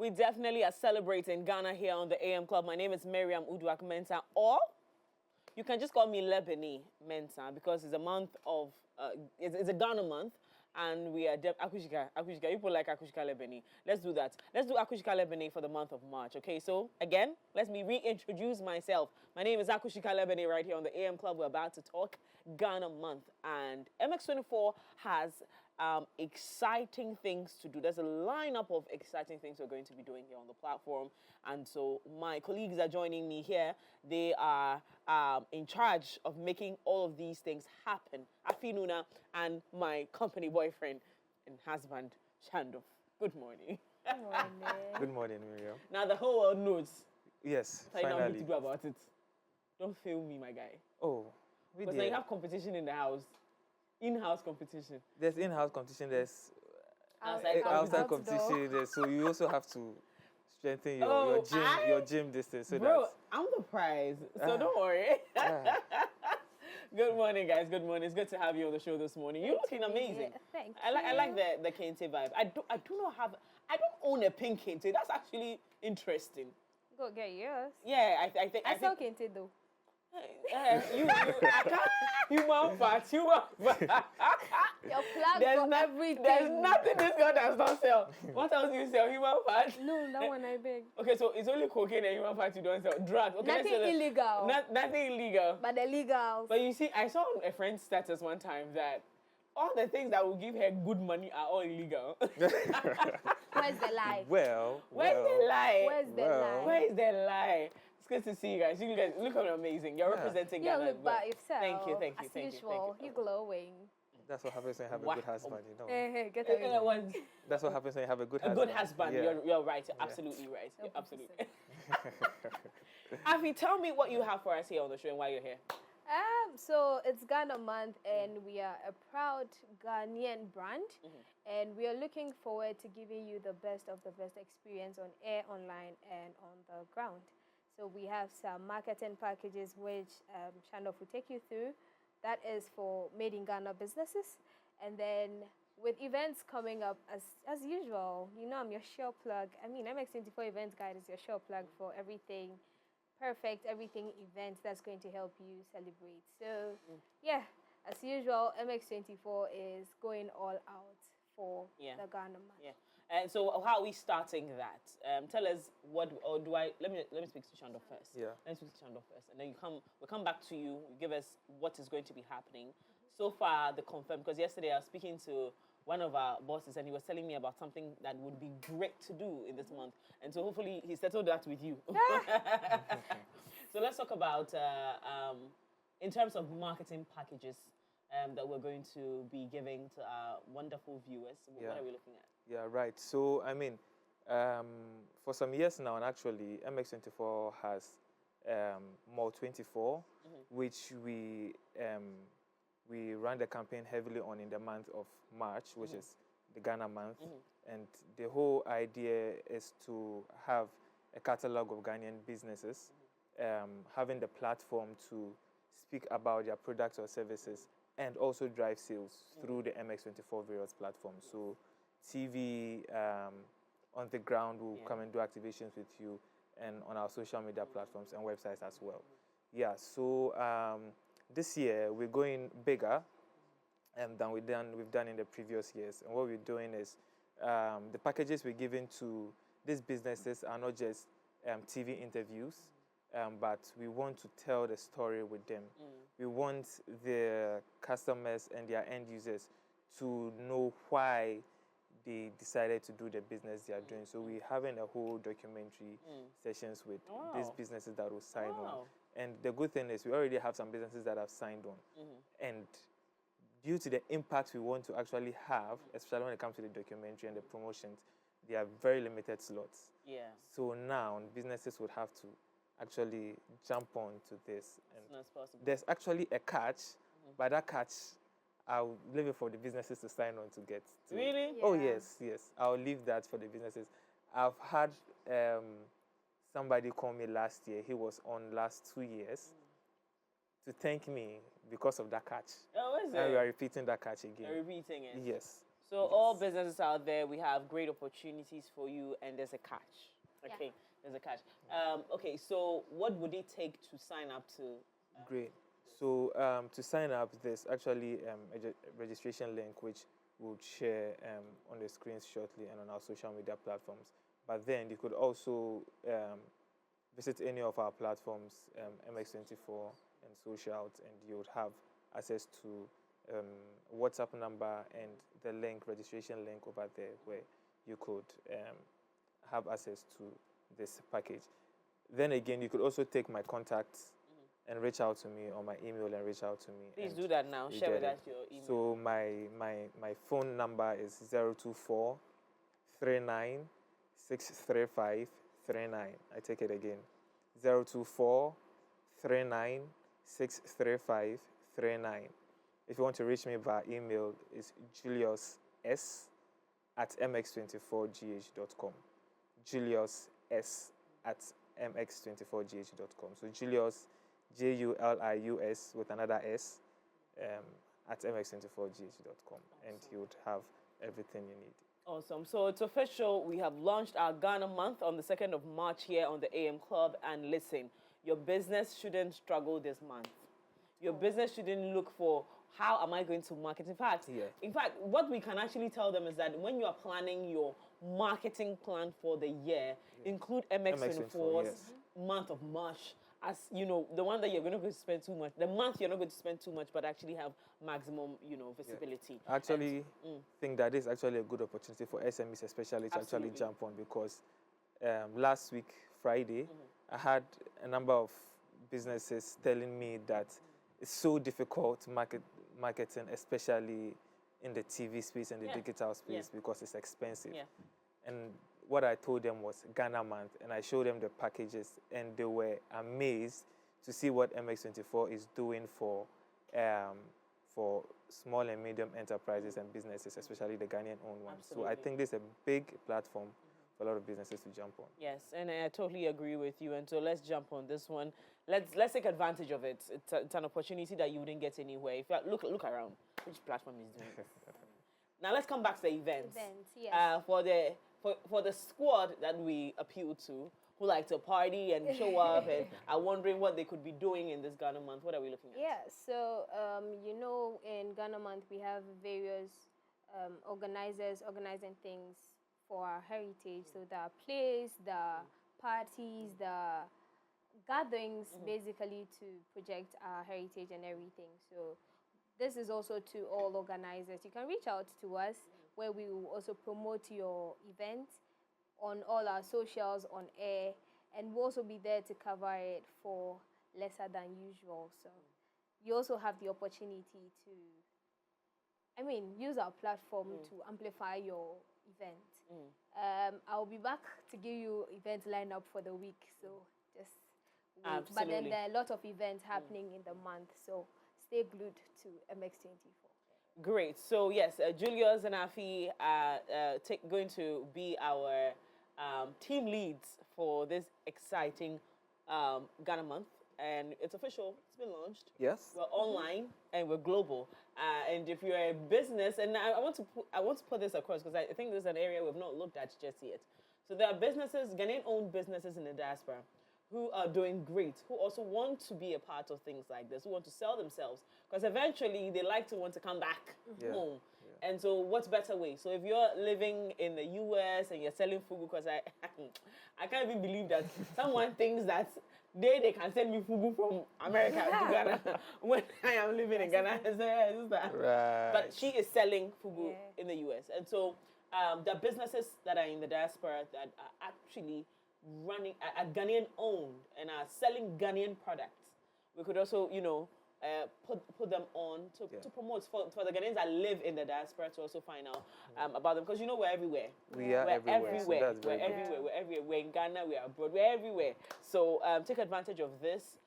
We definitely are celebrating Ghana here on the AM Club. My name is Miriam Uduak Mensah, or you can just call me Lebeni Mensah because it's a month of, it's a Ghana month. And we are Akushika. People like Akushika Lebeni. Let's do that. Let's do Akushika Lebeni for the month of March. Okay, so again, let me reintroduce myself. My name is Akushika Lebeni right here on the AM Club. We're about to talk Ghana month. And MX24 has exciting things to do. There's a lineup of exciting things we're going to be doing here on the platform. And so my colleagues are joining me here. They are in charge of making all of these things happen. Afinuna and my company boyfriend and husband, Shandof. Good morning. Good morning. Good morning, Miriam. Now the whole world knows. Yes, So finally. finally. What to do about it. Don't fail me, my guy. Oh, we Because did. now you have competition in the house. In-house competition. There's in-house competition, there's Outside competition, so you also have to strengthen your gym distance. So bro, I'm the prize, so don't worry. Good morning, guys. Good morning. It's good to have you on the show this morning. You're looking amazing. Thank you. I like the kente vibe. I don't own a pink kente. That's actually interesting. Go get yours. Yeah, I think I saw kente though. Human fat. Your flag for everything. There's nothing this girl does not sell. What else do you sell? Human fat? No, that one I beg. Okay, so it's only cocaine and human fat you don't sell. Drugs. Okay, Nothing illegal. Nothing illegal. But the legals. But you see, I saw on a friend's status one time that all the things that will give her good money are all illegal. Where's the lie? Where's the lie? Where's the lie? Where is the lie? It's good to see you guys. You guys look amazing. You're representing You Ghana. look by yourself. Thank you. As usual, you're glowing. that's what happens when you have a good husband, you know. Hey, get away. That's what happens when you have a good A husband. good husband. Yeah. You're right. You're absolutely right. You're absolutely. Afi, tell me what you have for us here on the show and why you're here. So it's Ghana month and we are a proud Ghanaian brand and we are looking forward to giving you the best of the best experience on air, online and on the ground. So we have some marketing packages which Shandof will take you through. That is for made in Ghana businesses. And then with events coming up as usual, you know I'm your sure plug. I mean MX24 Events Guide is your sure plug for everything perfect, everything events that's going to help you celebrate. So yeah, as usual, MX24 is going all out for the Ghana month. Yeah. And so how are we starting that? Tell us what, or do I, let me speak to Shandof first. Yeah. Let me speak to Shandof first. And then we'll come back to you, give us what is going to be happening. So far, the confirmed, because yesterday I was speaking to one of our bosses and he was telling me about something that would be great to do in this month. And so hopefully he settled that with you. So let's talk about, in terms of marketing packages that we're going to be giving to our wonderful viewers. What are we looking at? Yeah, right. So, I mean, for some years now, and actually, MX24 has More24, which we run the campaign heavily on in the month of March, which is the Ghana month. And the whole idea is to have a catalog of Ghanaian businesses, having the platform to speak about their products or services and also drive sales through the MX24 various platforms. So TV on the ground will come and do activations with you and on our social media platforms and websites as well. Yeah, so this year we're going bigger than we've done in the previous years. And what we're doing is the packages we're giving to these businesses are not just TV interviews, but we want to tell the story with them. We want the customers and their end users to know why they decided to do the business they are doing. So we're having a whole documentary sessions with these businesses that will sign on. And the good thing is we already have some businesses that have signed on. And due to the impact we want to actually have, especially when it comes to the documentary and the promotions, they are very limited slots. Yeah. So now businesses would have to actually jump on to this. And as soon as possible. There's actually a catch, but that catch, I'll leave it for the businesses to sign on to get to. Really? Yeah. Oh, yes. I'll leave that for the businesses. I've had somebody call me last year. He was on last 2 years to thank me because of that catch. Oh, is it? And we are repeating that catch again. You're repeating it? Yes. So all businesses out there, we have great opportunities for you, and there's a catch. Okay, there's a catch. Okay, so what would it take to sign up to? Great. So to sign up, there's actually a registration link which we'll share on the screens shortly and on our social media platforms. But then you could also visit any of our platforms, MX24 and socials, and you would have access to WhatsApp number and the link, registration link over there, where you could have access to this package. Then again, you could also take my contacts and reach out to me, or my email and reach out to me. Please do that now. Share with us your email. So my phone number is 024 39 635 39. I take it again. 024 39 635 39. If you want to reach me via email, it's julius@mx24gh.com. julius@mx24gh.com. So Julius, Julius with another S, at mx24gh.com, and you would have everything you need. Awesome. So it's official. We have launched our Ghana Month on the 2nd of March here on the AM Club. And listen, your business shouldn't struggle this month. Your business shouldn't look for how am I going to market. In fact, what we can actually tell them is that when you are planning your marketing plan for the year, include MX24's month of March as, you know, the one that you're going to spend too much, the month you're not going to spend too much, but actually have maximum, you know, visibility. I actually think that is actually a good opportunity for SMEs especially to actually jump on, because last week, Friday, I had a number of businesses telling me that it's so difficult marketing, especially in the TV space and the digital space, because it's expensive. And what I told them was Ghana Month, and I showed them the packages, and they were amazed to see what MX24 is doing for small and medium enterprises and businesses, especially the Ghanaian-owned ones. So I think this is a big platform for a lot of businesses to jump on. Yes, and I totally agree with you. And so let's jump on this one. Let's take advantage of it. It's an opportunity that you wouldn't get anywhere. If you look around, which platform is doing this? Now let's come back to the events. For the squad that we appeal to, who like to party and show up and are wondering what they could be doing in this Ghana Month, what are we looking at? Yeah, so you know, in Ghana Month we have various organizers organizing things for our heritage. So there are plays, there are parties, there are gatherings, basically to project our heritage and everything. So this is also to all organizers. You can reach out to us, where we will also promote your event on all our socials, on air, and we'll also be there to cover it for lesser than usual. So you also have the opportunity to, use our platform to amplify your event. I'll be back to give you event lineup for the week, so just wait. Absolutely. But then there are a lot of events happening in the month, so stay glued to MX24. Great. So yes, Julius and Afi are going to be our team leads for this exciting Ghana Month, and it's official. It's been launched. Yes. We're online and we're global. And if you're a business, and I want to put this across, because I think this is an area we've not looked at just yet. So there are businesses, Ghanaian-owned businesses in the diaspora, who are doing great, who also want to be a part of things like this, who want to sell themselves, because eventually they like to want to come back home. And so what's better way? So if you're living in the US and you're selling fugu, because I can't even believe that someone thinks that they can send me fugu from America to Ghana when I am living in Ghana. Right. But she is selling fugu in the US. And so the businesses that are in the diaspora that are actually running are Ghanaian owned and are selling Ghanaian products. We could also, put them on to promote for the Ghanaians that live in the diaspora to also find out about them, because we're everywhere. We're everywhere. We're everywhere. We're in Ghana. We're abroad. We're everywhere. So take advantage of this.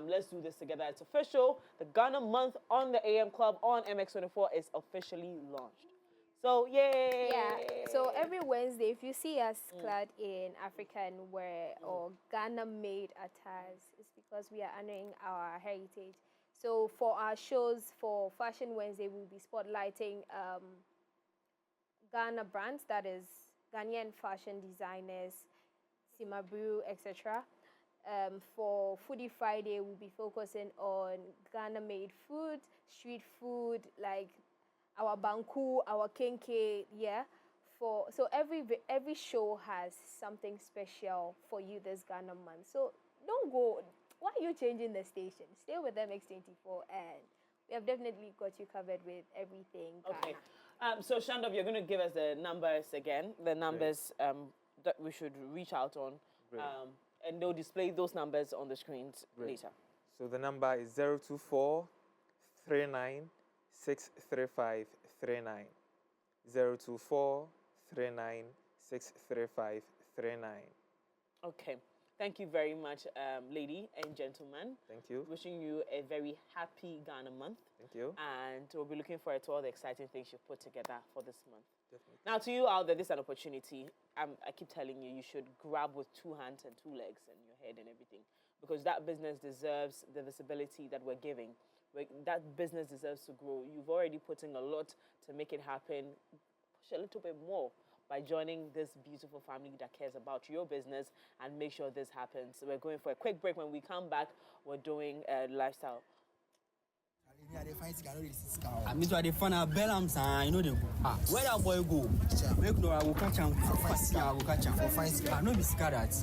Let's do this together. It's official. The Ghana Month on the AM Club on MX24 is officially launched. So, yay! Yeah, so every Wednesday, if you see us clad in African wear or Ghana-made attires, it's because we are honoring our heritage. So for our shows, for Fashion Wednesday, we'll be spotlighting Ghana brands, that is Ghanaian fashion designers, Simabru, etc. For Foodie Friday, we'll be focusing on Ghana-made food, street food, like our banku, our kenke, yeah. So every show has something special for you this Ghana month. So don't go. Why are you changing the station? Stay with MX24, and we have definitely got you covered with everything Ghana. Okay. So Shandov, you're going to give us the numbers again, the numbers that we should reach out on, and they'll display those numbers on the screens later. So the number is 024 39 635 39. 024 39 635 39. Okay. Thank you very much, lady and gentlemen. Thank you. Wishing you a very happy Ghana month. Thank you. And we'll be looking forward to all the exciting things you've put together for this month. Definitely. Now, to you out there, this is an opportunity. I keep telling you, you should grab with 2 hands and 2 legs and your head and everything, because that business deserves the visibility that we're giving. That business deserves to grow. You've already put in a lot to make it happen. Push a little bit more by joining this beautiful family that cares about your business and make sure this happens. So we're going for a quick break. When we come back, we're doing lifestyle. I mean, to the fun of Bellams, you know, where that boy go? Make no, I will catch him. I will catch him. I know be scared at.